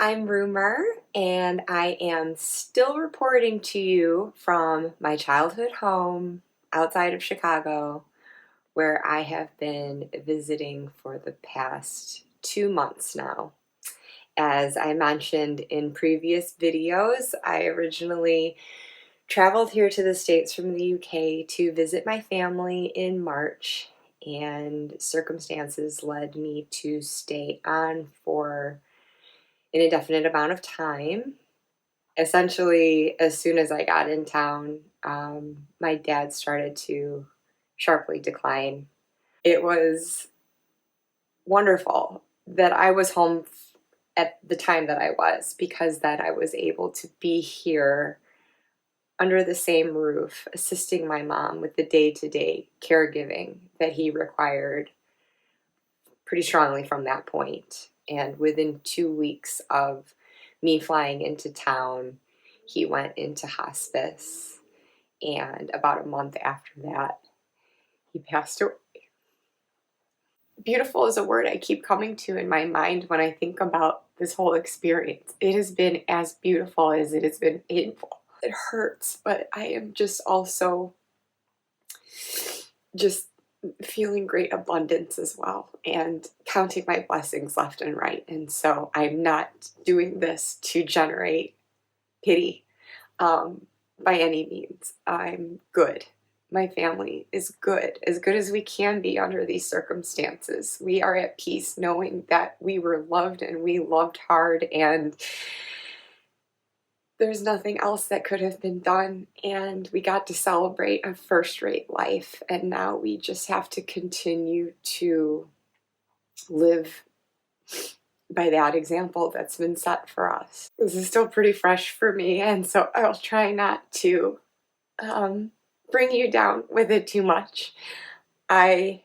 I'm Rumor, and I am still reporting to you from my childhood home outside of Chicago, where I have been visiting for the past 2 months now. As I mentioned in previous videos, I originally traveled here to the States from the UK to visit my family in March, and circumstances led me to stay on for an indefinite amount of time. Essentially, as soon as I got in town, my dad started to sharply decline. It was wonderful that I was home at the time that I was, because then I was able to be here under the same roof, assisting my mom with the day-to-day caregiving that he required pretty strongly from that point. And within 2 weeks of me flying into town, he went into hospice. And about a month after that, he passed away. Beautiful is a word I keep coming to in my mind when I think about this whole experience. It has been as beautiful as it has been painful. It hurts, but I am just also feeling great abundance as well, and counting my blessings left and right. And so I'm not doing this to generate pity by any means. I'm good. My family is good as we can be under these circumstances. We are at peace knowing that we were loved and we loved hard, and there's nothing else that could have been done, and we got to celebrate a first-rate life, and now we just have to continue to live by that example that's been set for us. This is still pretty fresh for me, and so I'll try not to bring you down with it too much. I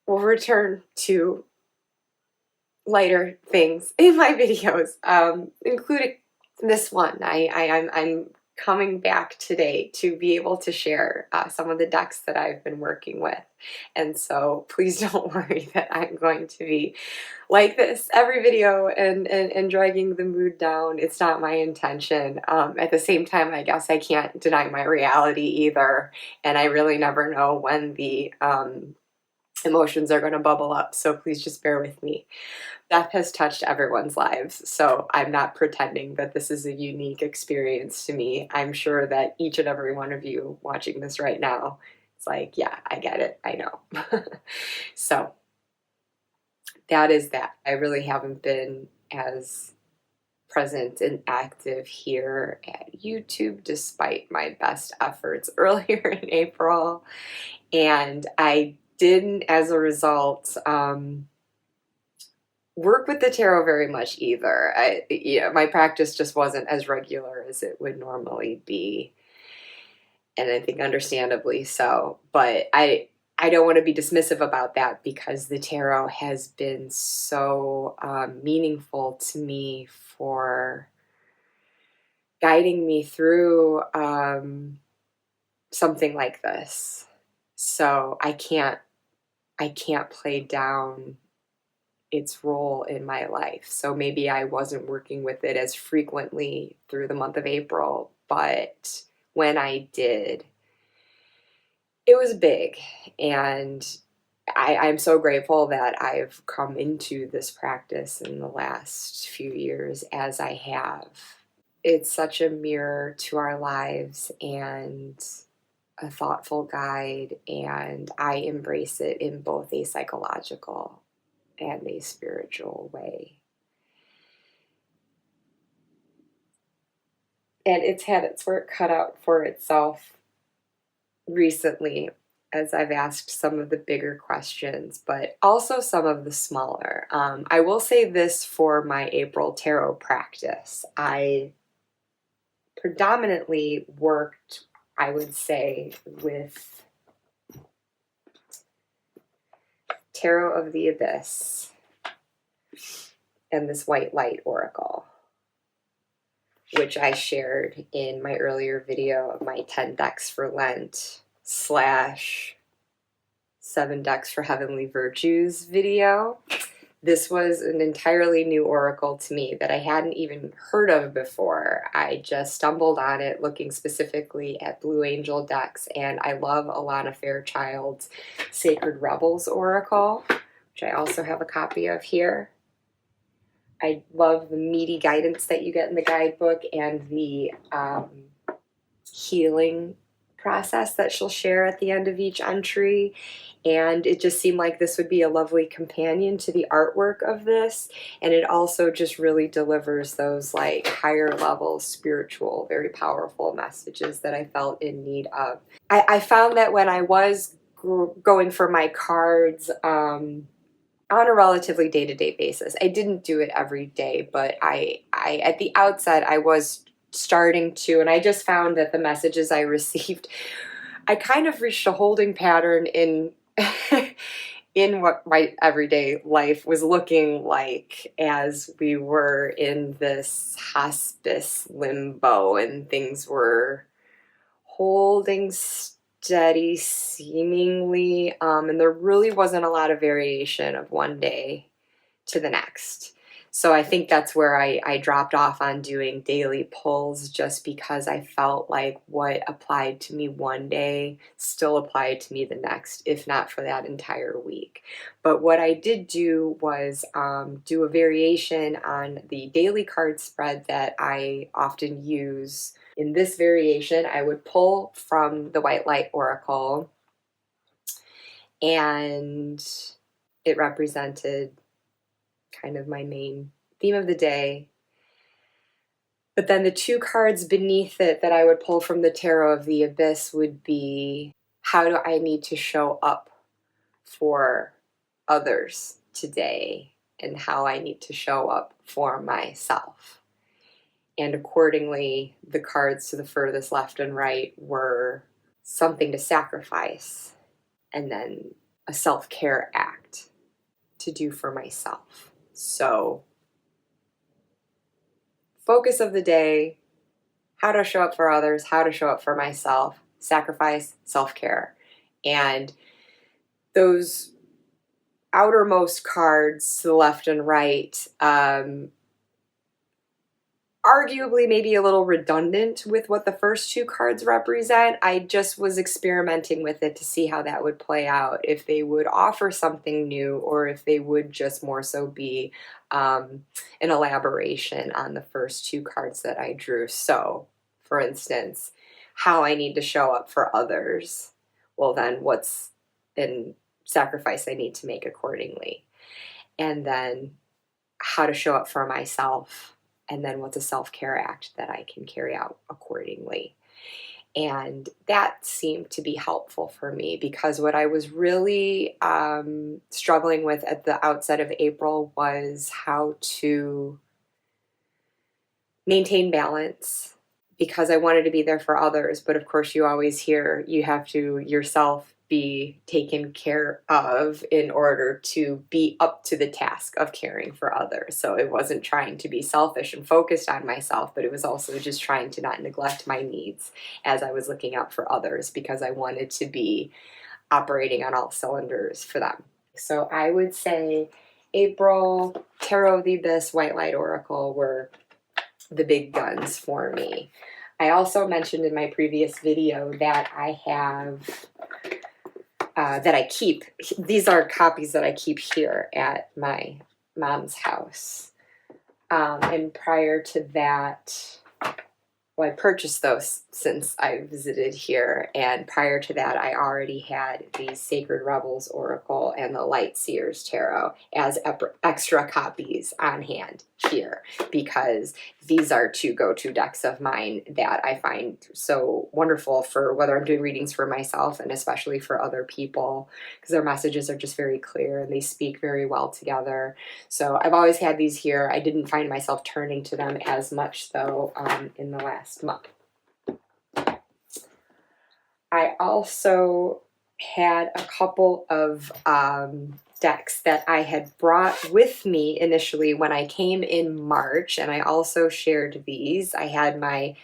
will return to lighter things in my videos, including this one. I'm coming back today to be able to share some of the decks that I've been working with. And so please don't worry that I'm going to be like this every video and dragging the mood down. It's not my intention. At the same time, I guess I can't deny my reality either. And I really never know when the emotions are going to bubble up. So please just bear with me. Death has touched everyone's lives, so I'm not pretending that this is a unique experience to me. I'm sure that each and every one of you watching this right now, it's like, yeah, I get it, I know. So that is that. I really haven't been as present and active here at YouTube despite my best efforts earlier in April, and I didn't, as a result, work with the tarot very much either. My practice just wasn't as regular as it would normally be, and I think understandably so. But I don't want to be dismissive about that, because the tarot has been so meaningful to me for guiding me through something like this. So I can't play down its role in my life. So maybe I wasn't working with it as frequently through the month of April, but when I did, it was big. And I'm so grateful that I've come into this practice in the last few years as I have. It's such a mirror to our lives and a thoughtful guide, and I embrace it in both a psychological and a spiritual way. And it's had its work cut out for itself recently, as I've asked some of the bigger questions, but also some of the smaller. I will say this for my April tarot practice. I predominantly worked, I would say, with Tarot of the Abyss and this White Light Oracle, which I shared in my earlier video of my 10 decks for Lent / 7 decks for Heavenly Virtues video. This was an entirely new oracle to me that I hadn't even heard of before. I just stumbled on it looking specifically at Blue Angel decks, and I love Alana Fairchild's Sacred Rebels oracle, which I also have a copy of here. I love the meaty guidance that you get in the guidebook and the healing process that she'll share at the end of each entry. And it just seemed like this would be a lovely companion to the artwork of this. And it also just really delivers those like higher level spiritual, very powerful messages that I felt in need of. I found that when I was going for my cards on a relatively day-to-day basis, I didn't do it every day, but I at the outset I was starting to, and I just found that the messages I received, I kind of reached a holding pattern in in what my everyday life was looking like as we were in this hospice limbo and things were holding steady seemingly, and there really wasn't a lot of variation of one day to the next. So I think that's where I dropped off on doing daily pulls, just because I felt like what applied to me one day still applied to me the next, if not for that entire week. But what I did do was do a variation on the daily card spread that I often use. In this variation, I would pull from the White Light Oracle, and it represented kind of my main theme of the day. But then the two cards beneath it that I would pull from the Tarot of the Abyss would be, how do I need to show up for others today, and how I need to show up for myself. And accordingly, the cards to the furthest left and right were something to sacrifice, and then a self-care act to do for myself. So, focus of the day, how to show up for others, how to show up for myself, sacrifice, self-care. And those outermost cards to the left and right, arguably maybe a little redundant with what the first two cards represent. I just was experimenting with it to see how that would play out, if they would offer something new or if they would just more so be an elaboration on the first two cards that I drew. So, for instance, how I need to show up for others. Well, then what's in sacrifice I need to make accordingly. And then how to show up for myself. And then what's a self-care act that I can carry out accordingly. And that seemed to be helpful for me, because what I was really struggling with at the outset of April was how to maintain balance, because I wanted to be there for others. But of course, you always hear you have to yourself be taken care of in order to be up to the task of caring for others. So it wasn't trying to be selfish and focused on myself, but it was also just trying to not neglect my needs as I was looking out for others, because I wanted to be operating on all cylinders for them. So I would say April, Tarot of the Abyss, White Light Oracle were the big guns for me. I also mentioned in my previous video that I have that I keep. These are copies that I keep here at my mom's house. And prior to that, well, I purchased those since I visited here. And prior to that, I already had the Sacred Rebels Oracle and the Light Seers Tarot as extra copies on hand here, because these are two go-to decks of mine that I find so wonderful for whether I'm doing readings for myself and especially for other people, because their messages are just very clear and they speak very well together. So I've always had these here. I didn't find myself turning to them as much, though, in the last month. I also had a couple of decks that I had brought with me initially when I came in March, and I also shared these. I had my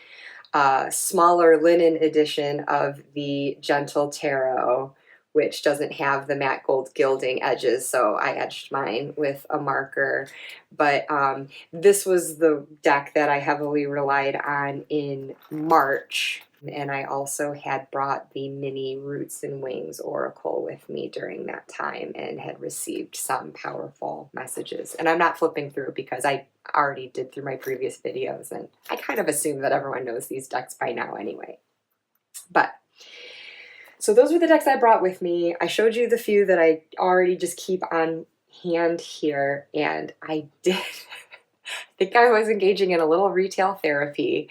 smaller linen edition of the Gentle Tarot, which doesn't have the matte gold gilding edges, so I edged mine with a marker. But this was the deck that I heavily relied on in March, and I also had brought the mini Roots and Wings Oracle with me during that time and had received some powerful messages. And I'm not flipping through because I already did through my previous videos, and I kind of assume that everyone knows these decks by now anyway. But so those were the decks I brought with me. I showed you the few that I already just keep on hand here, and I did I think I was engaging in a little retail therapy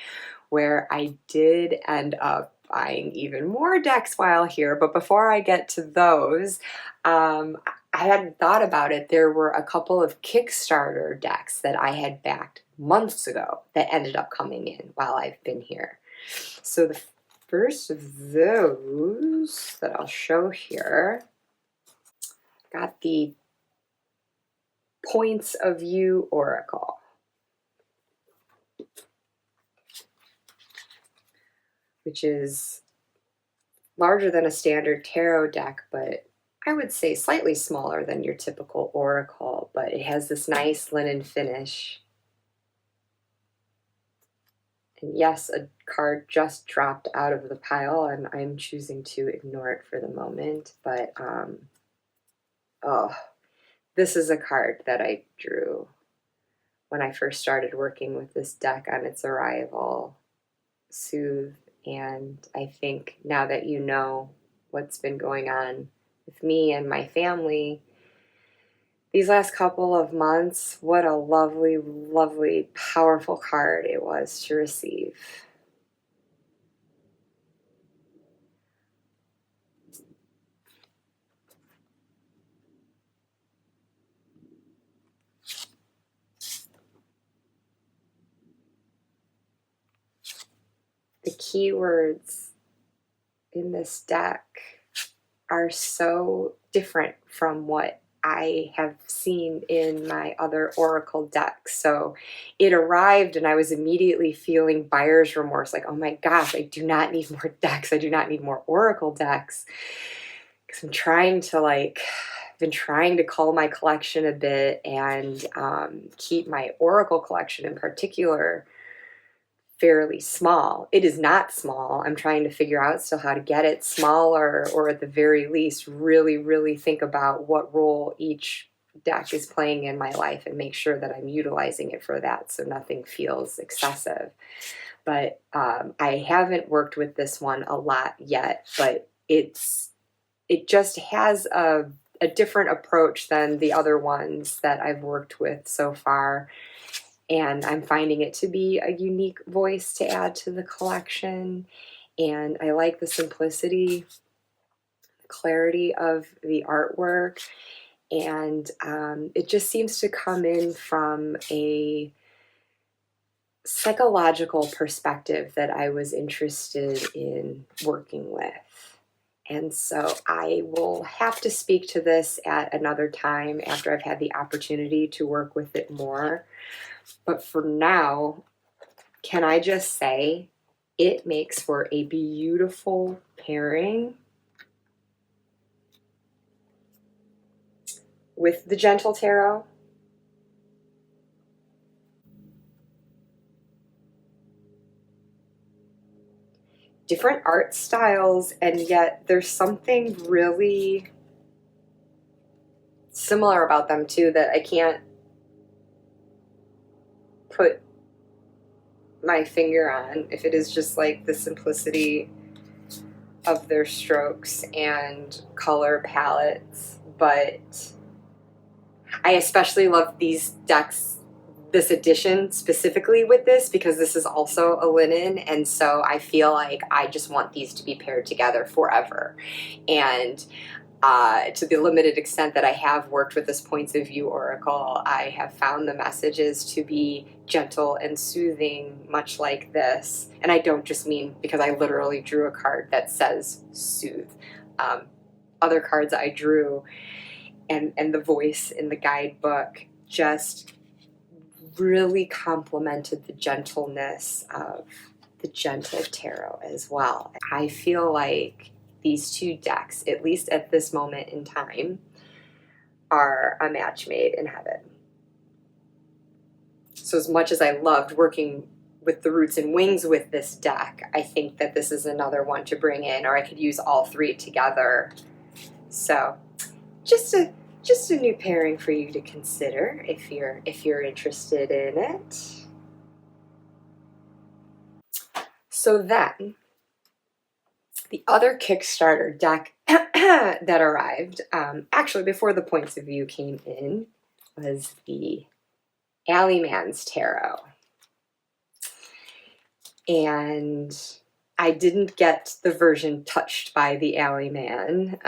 where I did end up buying even more decks while here. But before I get to those, I hadn't thought about it. There were a couple of Kickstarter decks that I had backed months ago that ended up coming in while I've been here. So the first of those that I'll show here, got the Points of View Oracle, which is larger than a standard tarot deck, but I would say slightly smaller than your typical oracle, but it has this nice linen finish. And yes, a card just dropped out of the pile, and I'm choosing to ignore it for the moment, but oh, this is a card that I drew when I first started working with this deck on its arrival. Soothe. And I think now that you know what's been going on with me and my family these last couple of months, what a lovely, lovely, powerful card it was to receive. The keywords in this deck are so different from what I have seen in my other oracle decks. So it arrived and I was immediately feeling buyer's remorse, like, oh my gosh, I do not need more decks. I do not need more oracle decks. Because I'm trying to been trying to cull my collection a bit and keep my oracle collection in particular fairly small. It is not small. I'm trying to figure out still how to get it smaller, or at the very least really, really think about what role each deck is playing in my life and make sure that I'm utilizing it for that so nothing feels excessive. But I haven't worked with this one a lot yet, but it just has a different approach than the other ones that I've worked with so far. And I'm finding it to be a unique voice to add to the collection. And I like the simplicity, the clarity of the artwork. And it just seems to come in from a psychological perspective that I was interested in working with. And so I will have to speak to this at another time after I've had the opportunity to work with it more. But for now, can I just say it makes for a beautiful pairing with the Gentle Tarot. Different art styles, and yet there's something really similar about them too that I can't put my finger on, if it is just like the simplicity of their strokes and color palettes. But I especially love these decks, this edition specifically with this, because this is also a linen, and so I feel like I just want these to be paired together forever. And to the limited extent that I have worked with this Points of View Oracle, I have found the messages to be gentle and soothing, much like this. And I don't just mean because I literally drew a card that says soothe. Other cards I drew and the voice in the guidebook just really complemented the gentleness of the Gentle Tarot as well. I feel like these two decks, at least at this moment in time, are a match made in heaven. So as much as I loved working with the roots and wings with this deck, I think that this is another one to bring in, or I could use all three together. So just a new pairing for you to consider if you're interested in it. So then, the other Kickstarter deck that arrived, actually before the points of view came in, was the Alleyman's Tarot. And I didn't get the version touched by the Alleyman.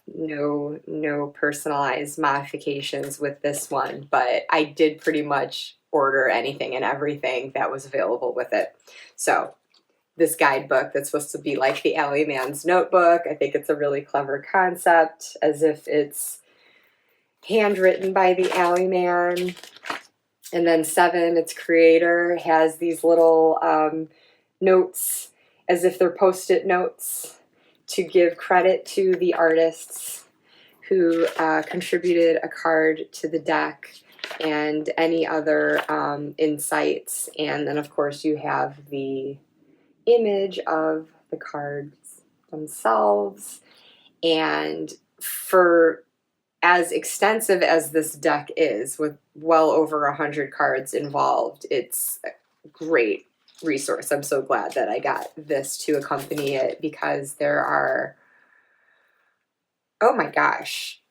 No personalized modifications with this one, but I did pretty much order anything and everything that was available with it. So this guidebook that's supposed to be like the Alleyman's notebook, I think it's a really clever concept, as if it's handwritten by the Alleyman. And then 7, its creator, has these little notes, as if they're Post-it notes, to give credit to the artists who contributed a card to the deck and any other insights. And then, of course, you have the image of the cards themselves. And for as extensive as this deck is, with well over 100 cards involved, it's a great resource. I'm so glad that I got this to accompany it, because there are, oh my gosh,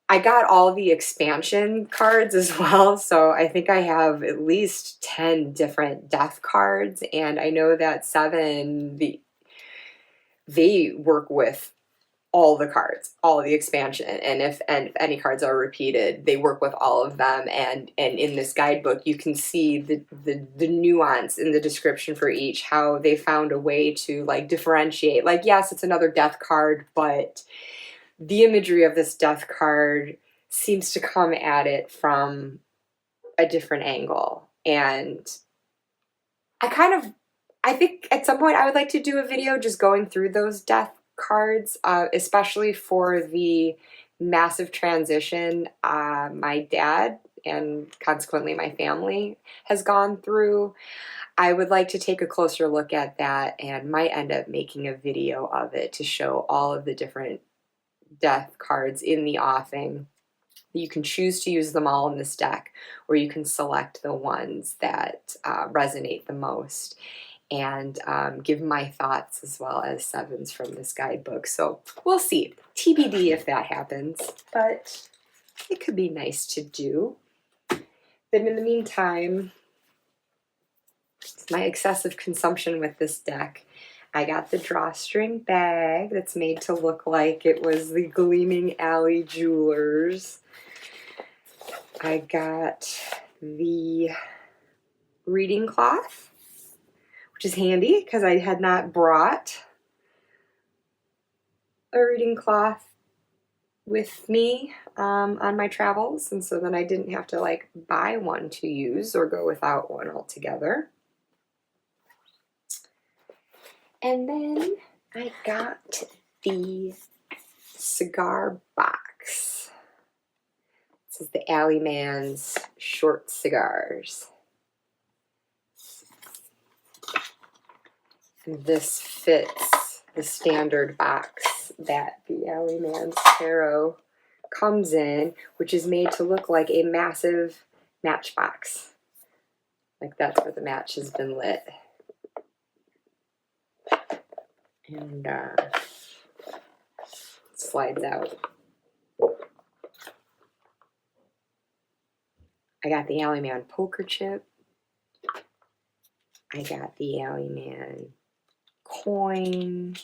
I got all the expansion cards as well, so I think I have at least 10 different death cards, and I know that 7, they work with all the cards, all of the expansion, and if any cards are repeated, they work with all of them. And in this guidebook, you can see the nuance in the description for each, how they found a way to like differentiate. Like, yes, it's another death card, but the imagery of this death card seems to come at it from a different angle. And I think at some point I would like to do a video just going through those death cards, especially for the massive transition my dad and consequently my family has gone through. I would like to take a closer look at that, and might end up making a video of it to show all of the different death cards in the offing. You can choose to use them all in this deck, or you can select the ones that resonate the most, and give my thoughts as well as 7s from this guidebook. So we'll see. TBD if that happens, but it could be nice to do. Then in the meantime, my excessive consumption with this deck, I got the drawstring bag that's made to look like it was the Gleaming Alley Jewelers. I got the reading cloth, which is handy because I had not brought a reading cloth with me on my travels, and so then I didn't have to like buy one to use or go without one altogether. And then I got the cigar box. This is the Alleyman's short cigars. And this fits the standard box that the Alleyman's Tarot comes in, which is made to look like a massive matchbox. Like that's where the match has been lit. And slides out. I got the Alleyman poker chip. I got the Alleyman coin.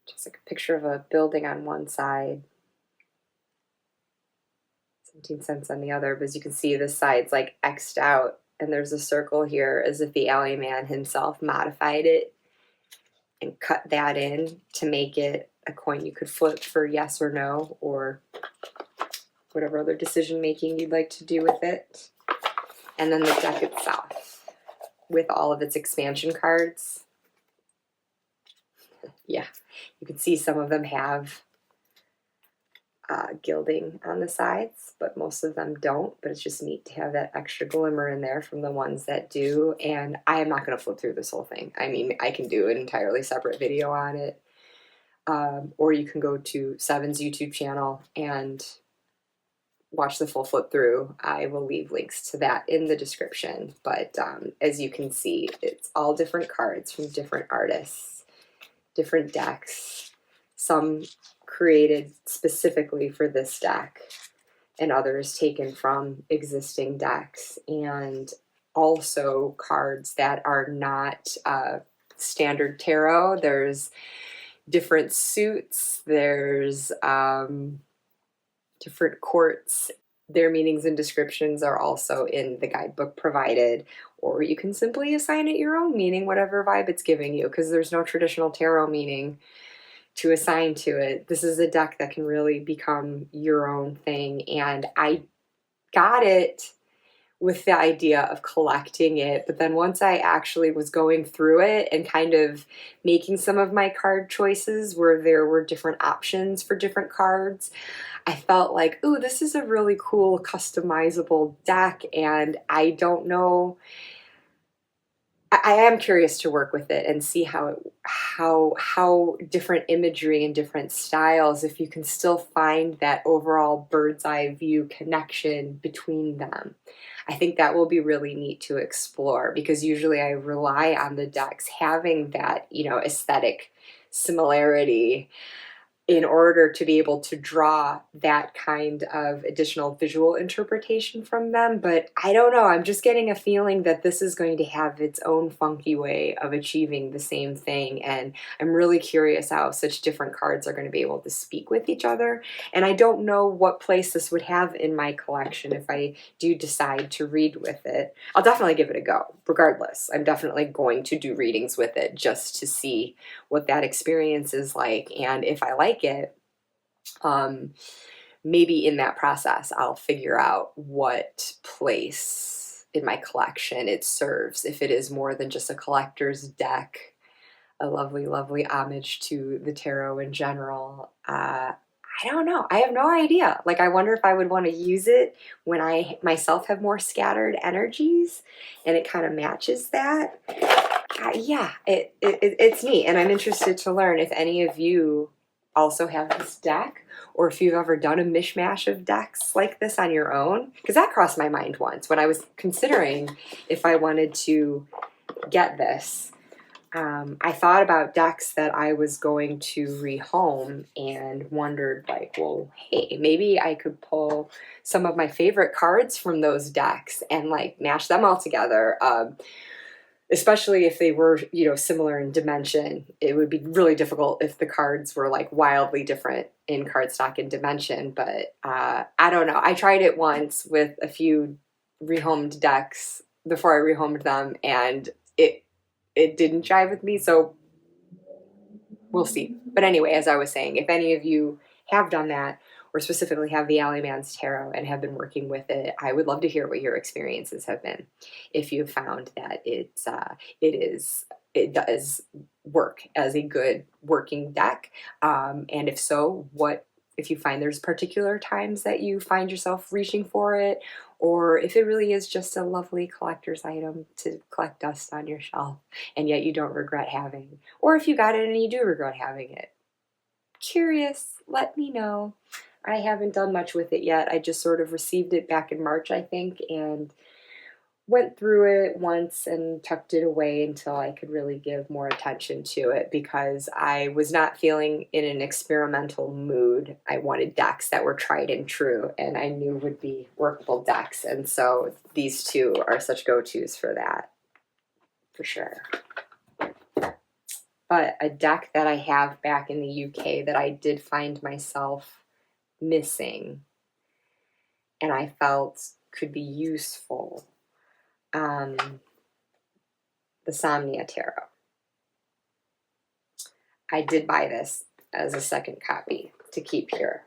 Just like a picture of a building on one side. 17 cents on the other. But as you can see, this side's like X'd out. And there's a circle here as if the Alleyman himself modified it and cut that in to make it a coin you could flip for yes or no, or whatever other decision making you'd like to do with it. And then the deck itself with all of its expansion cards. Yeah, You can see some of them have gilding on the sides, but most of them don't. But it's just neat to have that extra glimmer in there from the ones that do. And I am not going to flip through this whole thing. I mean, I can do an entirely separate video on it. Or you can go to Seven's YouTube channel and watch the full flip through. I will leave links to that in the description. But as you can see, it's all different cards from different artists, different decks, some created specifically for this deck and others taken from existing decks, and also cards that are not standard tarot. There's different suits, there's different courts. Their meanings and descriptions are also in the guidebook provided, or you can simply assign it your own meaning, whatever vibe it's giving you, because there's no traditional tarot meaning to assign to it. This is a deck that can really become your own thing, and I got it with the idea of collecting it, but then once I actually was going through it and kind of making some of my card choices where there were different options for different cards, I felt like, ooh, this is a really cool customizable deck, and I don't know, I am curious to work with it and see how different imagery and different styles, if you can still find that overall bird's eye view connection between them. I think that will be really neat to explore, because usually I rely on the decks having that, you know, aesthetic similarity in order to be able to draw that kind of additional visual interpretation from them. But I don't know, I'm just getting a feeling that this is going to have its own funky way of achieving the same thing, and I'm really curious how such different cards are going to be able to speak with each other. And I don't know what place this would have in my collection if I do decide to read with it. I'll definitely give it a go, regardless. I'm definitely going to do readings with it just to see what that experience is like, and if I like it, maybe in that process I'll figure out what place in my collection it serves. If it is more than just a collector's deck, a lovely homage to the tarot in general, I don't know. I have no idea. Like, I wonder if I would want to use it when I myself have more scattered energies and it kind of matches that. Yeah, it's neat, and I'm interested to learn if any of you also have this deck, or if you've ever done a mishmash of decks like this on your own, because that crossed my mind once when I was considering if I wanted to get this. I thought about decks that I was going to rehome and wondered, like, well, hey, maybe I could pull some of my favorite cards from those decks and like mash them all together. Especially if they were, you know, similar in dimension. It would be really difficult if the cards were like wildly different in cardstock and dimension. But I don't know. I tried it once with a few rehomed decks before I rehomed them, and it didn't jive with me. So we'll see. But anyway, as I was saying, if any of you have done that, or specifically have the Alleyman's Tarot and have been working with it, I would love to hear what your experiences have been. If you've found that it does work as a good working deck, and if so, if you find there's particular times that you find yourself reaching for it, or if it really is just a lovely collector's item to collect dust on your shelf and yet you don't regret having, or if you got it and you do regret having it. Curious, let me know. I haven't done much with it yet. I just sort of received it back in March, I think, and went through it once and tucked it away until I could really give more attention to it, because I was not feeling in an experimental mood. I wanted decks that were tried and true and I knew would be workable decks, and so these two are such go-tos for that, for sure. But a deck that I have back in the UK that I did find myself missing and I felt could be useful, the Somnia Tarot. I did buy this as a second copy to keep here.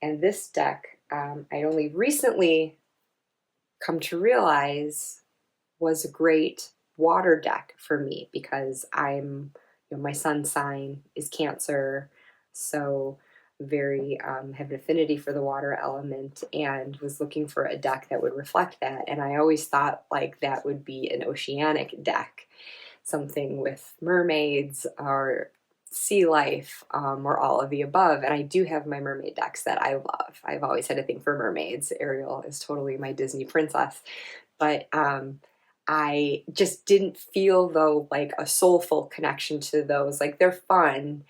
And this deck, I only recently come to realize was a great water deck for me, because I'm my sun sign is Cancer, so very have an affinity for the water element, and was looking for a deck that would reflect that. And I always thought like that would be an oceanic deck, something with mermaids or sea life, or all of the above. And I do have my mermaid decks that I love. I've always had a thing for mermaids. Ariel is totally my Disney princess. But I just didn't feel, though, like a soulful connection to those. Like, they're fun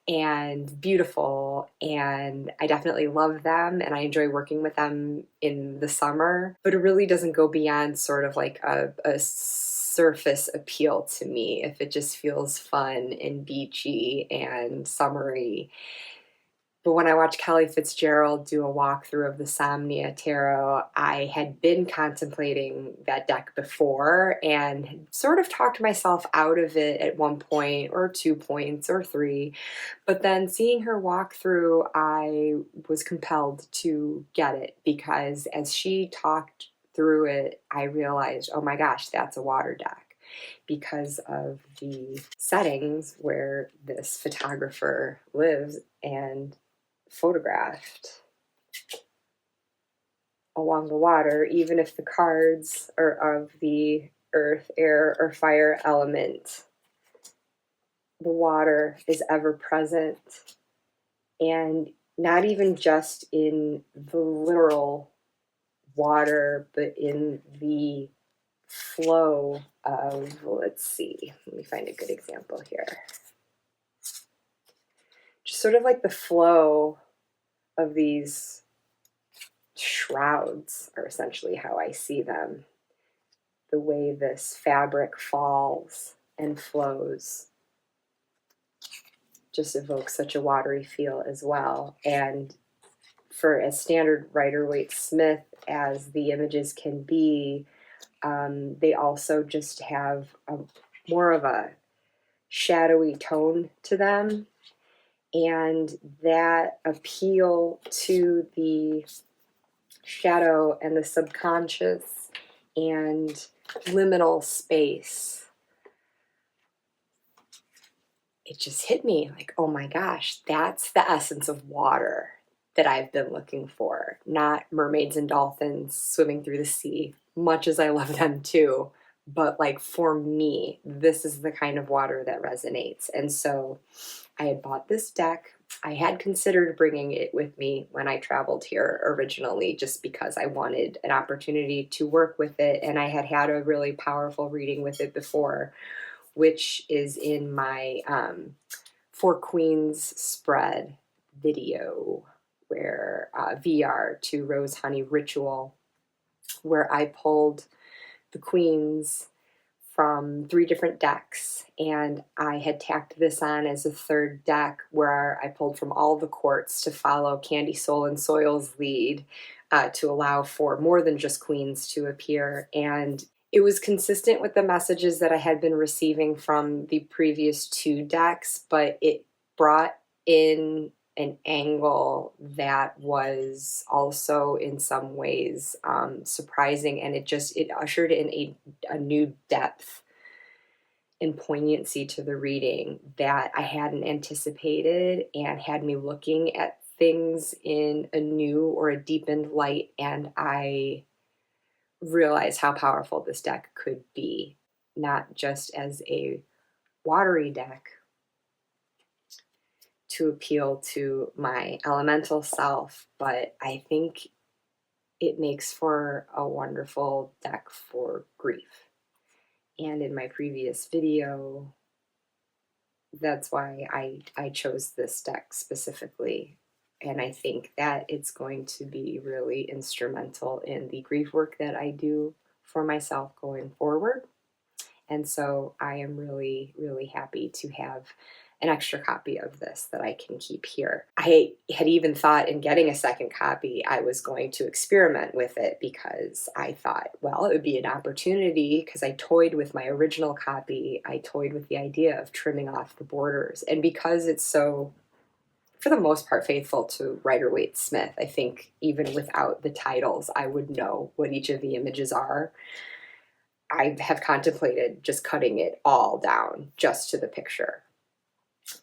and beautiful, and I definitely love them, and I enjoy working with them in the summer, but it really doesn't go beyond sort of like a surface appeal to me if it just feels fun and beachy and summery. But when I watched Kelly Fitzgerald do a walkthrough of the Somnia Tarot, I had been contemplating that deck before and had sort of talked myself out of it at one point, or 2 points, or 3. But then seeing her walk through, I was compelled to get it, because as she talked through it, I realized, oh my gosh, that's a water deck, because of the settings where this photographer lives and photographed along the water. Even if the cards are of the earth, air, or fire element, the water is ever present, and not even just in the literal water, but in the flow of, let's see, let me find a good example here. Just sort of like the flow of these shrouds are essentially how I see them. The way this fabric falls and flows just evokes such a watery feel as well. And for as standard Rider-Waite Smith as the images can be, they also just have more of a shadowy tone to them. And that appeal to the shadow and the subconscious and liminal space, it just hit me like, oh my gosh, that's the essence of water that I've been looking for. Not mermaids and dolphins swimming through the sea, much as I love them too. But like, for me, this is the kind of water that resonates. And so I had bought this deck. I had considered bringing it with me when I traveled here originally, just because I wanted an opportunity to work with it. And I had had a really powerful reading with it before, which is in my Four Queens spread video, where VR to Rose Honey Ritual, where I pulled the queens from 3 different decks, and I had tacked this on as a 3rd deck, where I pulled from all the courts to follow Candy Soul and Soil's lead, to allow for more than just queens to appear. And it was consistent with the messages that I had been receiving from the previous 2 decks, but it brought in an angle that was also in some ways surprising, and it ushered in a new depth and poignancy to the reading that I hadn't anticipated, and had me looking at things in a new or a deepened light. And I realized how powerful this deck could be, not just as a watery deck to appeal to my elemental self, but I think it makes for a wonderful deck for grief. And in my previous video, that's why I chose this deck specifically. And I think that it's going to be really instrumental in the grief work that I do for myself going forward. And so I am really, really happy to have an extra copy of this that I can keep here. I had even thought in getting a second copy, I was going to experiment with it, because I thought, well, it would be an opportunity, because I toyed with my original copy. I toyed with the idea of trimming off the borders. And because it's so, for the most part, faithful to Rider-Waite Smith, I think even without the titles, I would know what each of the images are. I have contemplated just cutting it all down just to the picture.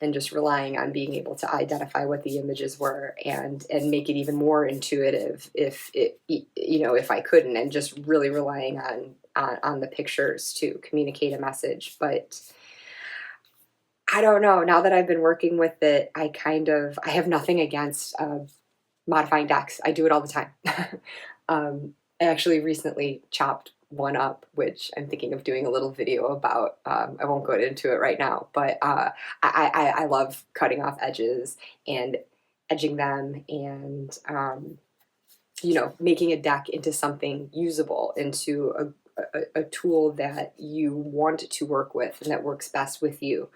and just relying on being able to identify what the images were and make it even more intuitive if it, you know, if I couldn't, and just really relying on the pictures to communicate a message. But I don't know, now that I've been working with it, I have nothing against modifying decks. I do it all the time. I actually recently chopped one up, which I'm thinking of doing a little video about. I won't go into it right now, but I love cutting off edges and edging them, and you know, making a deck into something usable, into a tool that you want to work with and that works best with you.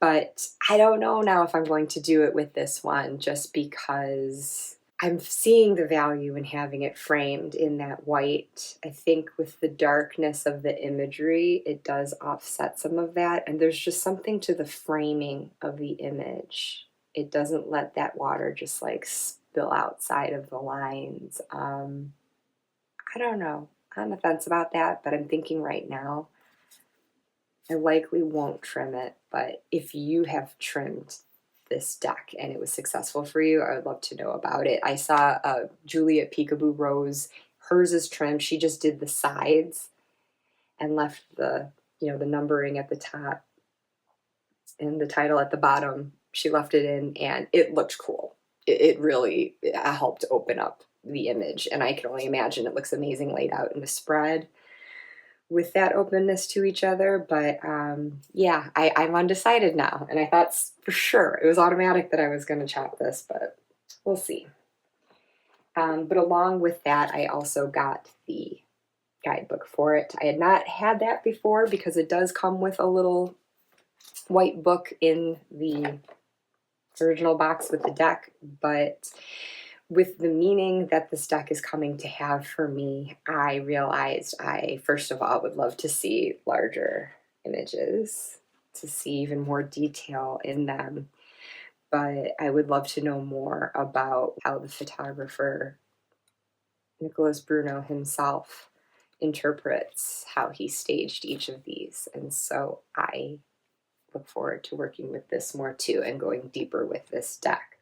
But I don't know now if I'm going to do it with this one, just because I'm seeing the value in having it framed in that white. I think with the darkness of the imagery, it does offset some of that. And there's just something to the framing of the image. It doesn't let that water just like spill outside of the lines. I don't know. I'm on the fence about that, but I'm thinking right now I likely won't trim it. But if you have trimmed this deck and it was successful for you, I would love to know about it. I saw Julia Peekaboo Rose, hers is trimmed. She just did the sides and left the, you know, the numbering at the top and the title at the bottom. She left it in, and it looked cool. It really helped open up the image, and I can only imagine it looks amazing laid out in the spread with that openness to each other. But yeah, I'm undecided now, and I thought for sure it was automatic that I was going to chop this, but we'll see. But along with that, I also got the guidebook for it. I had not had that before because it does come with a little white book in the original box with the deck, but with the meaning that this deck is coming to have for me, I realized I, first of all, would love to see larger images, to see even more detail in them. But I would love to know more about how the photographer, Nicholas Bruno himself, interprets how he staged each of these. And so I look forward to working with this more too and going deeper with this deck.